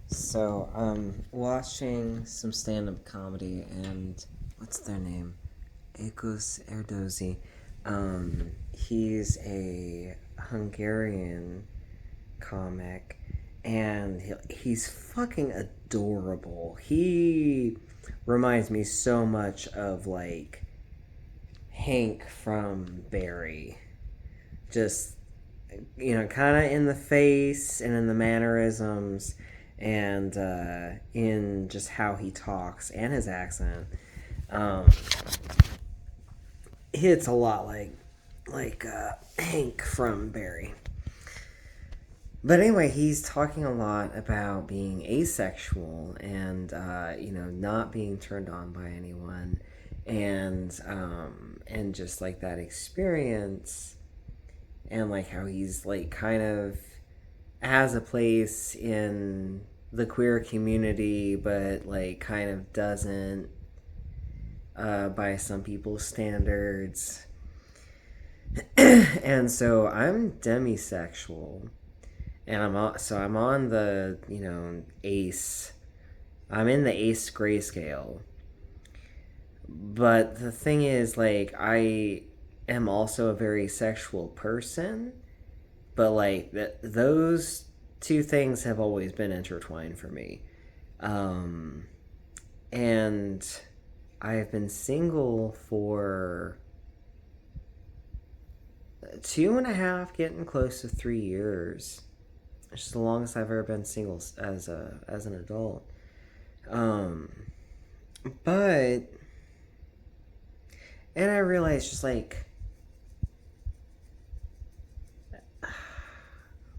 So, watching some stand-up comedy, and what's their name? Ekos Erdozi. He's a Hungarian comic, and he's fucking adorable. He reminds me so much of, like, Hank from Barry. Just, kind of in the face and in the mannerisms and in just how he talks and his accent. Um, it's a lot like Hank from Barry. But anyway, he's talking a lot about being asexual and not being turned on by anyone, and just like that experience, and like how he's like kind of has a place in the queer community, but like kind of doesn't, by some people's standards. And so I'm demisexual, and I'm on the ace. I'm in the ace grayscale. But the thing is, like, I am also a very sexual person, but like those two things have always been intertwined for me. Um, and I've been single for 2.5, getting close to 3 years. It's just the longest I've ever been single as an adult. Um, but and I realized just like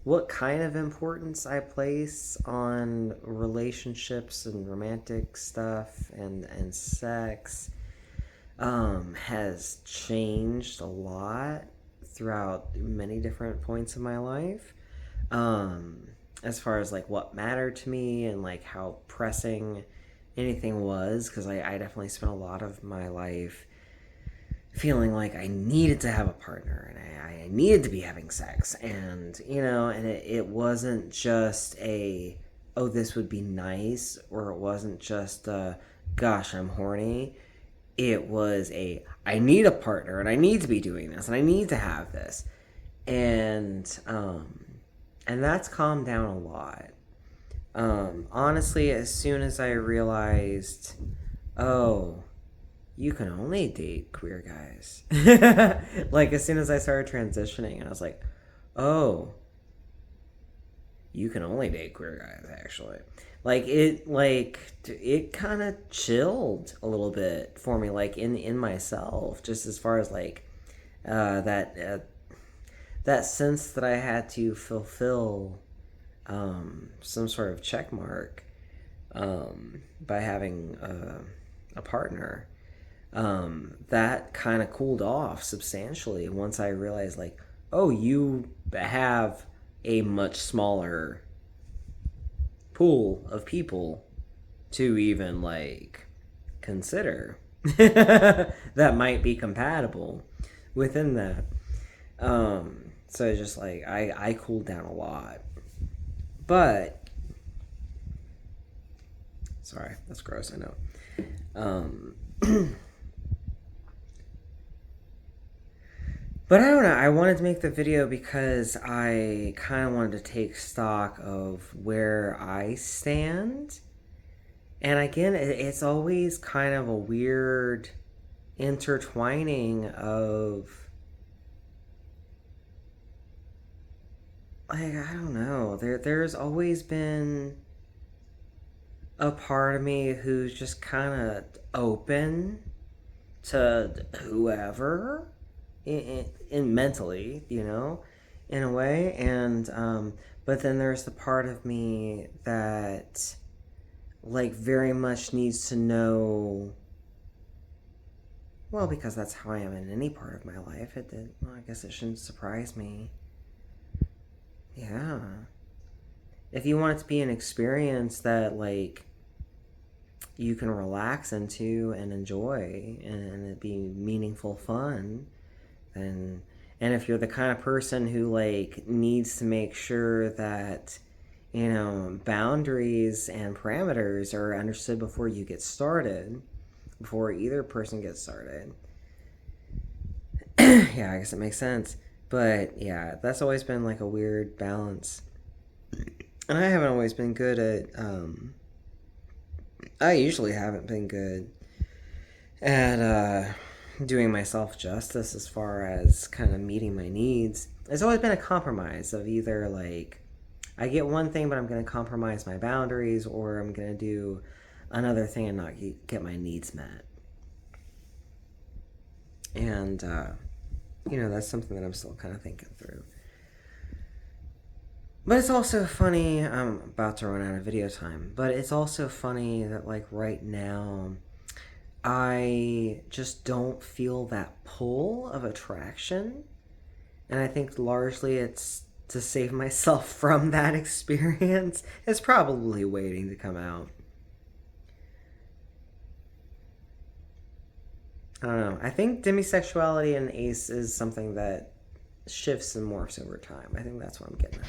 what kind of importance I place on relationships and romantic stuff and sex has changed a lot throughout many different points of my life. As far as like what mattered to me and like how pressing anything was, because I definitely spent a lot of my life feeling like I needed to have a partner and I needed to be having sex, and it wasn't just a, oh, this would be nice, or it wasn't just gosh, I'm horny. It was a, I need a partner and I need to be doing this and I need to have this, and that's calmed down a lot. Honestly, as soon as I realized, oh, you can only date queer guys. Like, as soon as I started transitioning, and I was like, oh, you can only date queer guys, actually. It kind of chilled a little bit for me, like, in myself, just as far as, like, that sense that I had to fulfill some sort of check mark by having a partner. That kind of cooled off substantially once I realized, like, oh, you have a much smaller pool of people to even, like, consider that might be compatible within that. So it's just like, I cooled down a lot. But, sorry, that's gross, I know. But I don't know, I wanted to make the video because I kind of wanted to take stock of where I stand. And again, it's always kind of a weird intertwining of, like, I don't know. There's always been a part of me who's just kind of open to whoever, in mentally, in a way. And but then there's the part of me that, like, very much needs to know, well, because that's how I am in any part of my life. Well, I guess it shouldn't surprise me. Yeah. If you want it to be an experience that, like, you can relax into and enjoy, and it be meaningful fun, and if you're the kind of person who, like, needs to make sure that boundaries and parameters are understood before you get started, before either person gets started. Yeah, I guess it makes sense. But yeah, that's always been like a weird balance. And I haven't always been good at, I usually haven't been good at doing myself justice as far as kind of meeting my needs. It's always been a compromise of either like, I get one thing, but I'm going to compromise my boundaries, or I'm going to do another thing and not get my needs met. And, that's something that I'm still kind of thinking through. But it's also funny, I'm about to run out of video time, but it's also funny that, like, right now, I just don't feel that pull of attraction. And I think largely it's to save myself from that experience. It's probably waiting to come out. I don't know. I think demisexuality and ace is something that shifts and morphs over time. I think that's what I'm getting at.